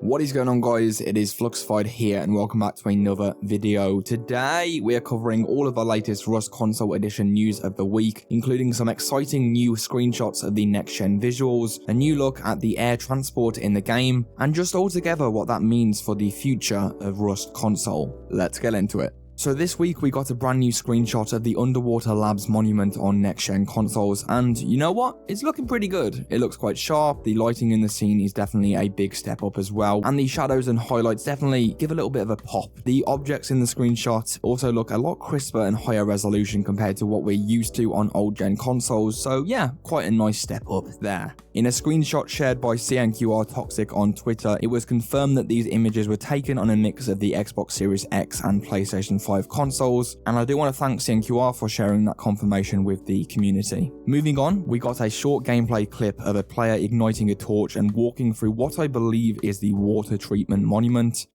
What is going on, guys? It is Fluxified here and welcome back to another video. Today we are covering all of the latest Rust console edition news of the week, including some exciting new screenshots of the next gen visuals, a new look at the air transport in the game, and just altogether what that means for the future of Rust console. Let's get into it. So this week we got a brand new screenshot of the Underwater Labs monument on next-gen consoles, and you know what? It's looking pretty good. It looks quite sharp, the lighting in the scene is definitely a big step up as well, and the shadows and highlights definitely give a little bit of a pop. The objects in the screenshot also look a lot crisper and higher resolution compared to what we're used to on old-gen consoles, so yeah, quite a nice step up there. In a screenshot shared by CNQR Toxic on Twitter, it was confirmed that these images were taken on a mix of the Xbox Series X and PlayStation 5 consoles, and I do want to thank CNQR for sharing that confirmation with the community. Moving on, we got a short gameplay clip of a player igniting a torch and walking through what I believe is the water treatment monument.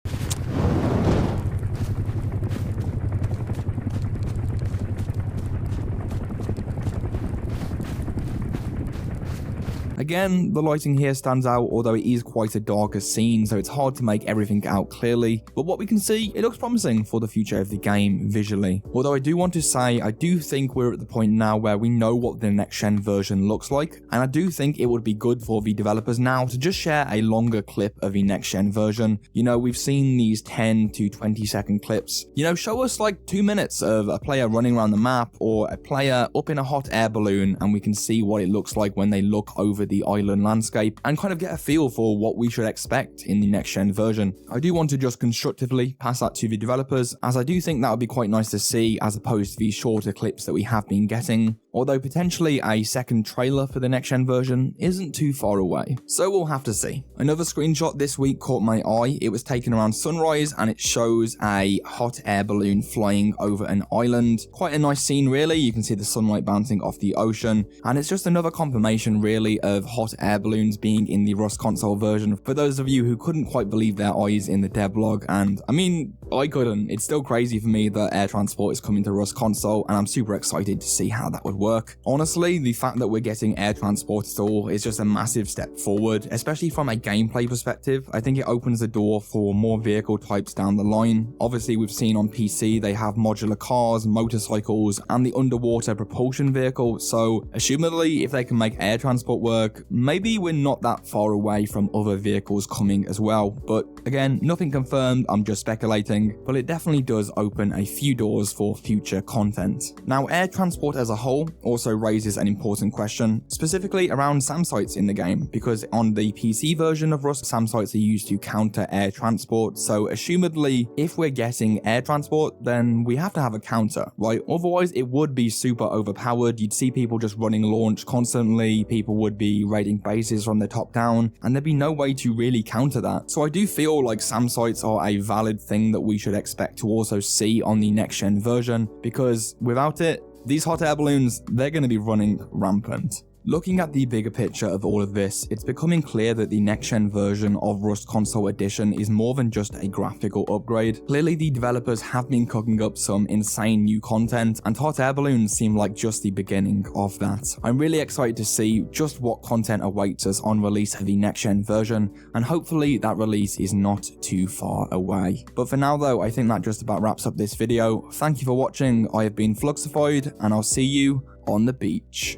Again, the lighting here stands out, although it is quite a darker scene, so it's hard to make everything out clearly, but what we can see, it looks promising for the future of the game visually. Although I do want to say, I do think we're at the point now where we know what the next-gen version looks like, and I do think it would be good for the developers now to just share a longer clip of the next-gen version. You know, we've seen these 10 to 20 second clips. You know, show us like 2 minutes of a player running around the map, or a player up in a hot air balloon, and we can see what it looks like when they look over the island landscape and kind of get a feel for what we should expect in the next gen version. I do want to just constructively pass that to the developers, as I do think that would be quite nice to see as opposed to these shorter clips that we have been getting, although potentially a second trailer for the next gen version isn't too far away, so we'll have to see. Another screenshot this week caught my eye. It was taken around sunrise and it shows a hot air balloon flying over an island. Quite a nice scene really, you can see the sunlight bouncing off the ocean, and it's just another confirmation really of hot air balloons being in the Rust console version for those of you who couldn't quite believe their eyes in the devlog, and I mean, I couldn't. It's still crazy for me that air transport is coming to Rust console, and I'm super excited to see how that would work. Honestly, the fact that we're getting air transport at all is just a massive step forward, especially from a gameplay perspective. I think it opens the door for more vehicle types down the line. Obviously, we've seen on PC they have modular cars, motorcycles, and the underwater propulsion vehicle, so assumedly if they can make air transport work, maybe we're not that far away from other vehicles coming as well. But again, nothing confirmed, I'm just speculating, but it definitely does open a few doors for future content. Now, air transport as a whole also raises an important question, specifically around SAM sites in the game, because on the PC version of Rust, SAM sites are used to counter air transport, so assumedly, if we're getting air transport, then we have to have a counter, right? Otherwise, it would be super overpowered. You'd see people just running launch constantly, people would be raiding bases from the top down, and there'd be no way to really counter that. So I do feel like SAM sites are a valid thing that we should expect to also see on the next gen version, because without it, these hot air balloons, they're going to be running rampant. Looking at the bigger picture of all of this, it's becoming clear that the next-gen version of Rust Console Edition is more than just a graphical upgrade. Clearly, the developers have been cooking up some insane new content, and hot air balloons seem like just the beginning of that. I'm really excited to see just what content awaits us on release of the next-gen version, and hopefully that release is not too far away. But for now though, I think that just about wraps up this video. Thank you for watching. I have been Fluxified, and I'll see you on the beach.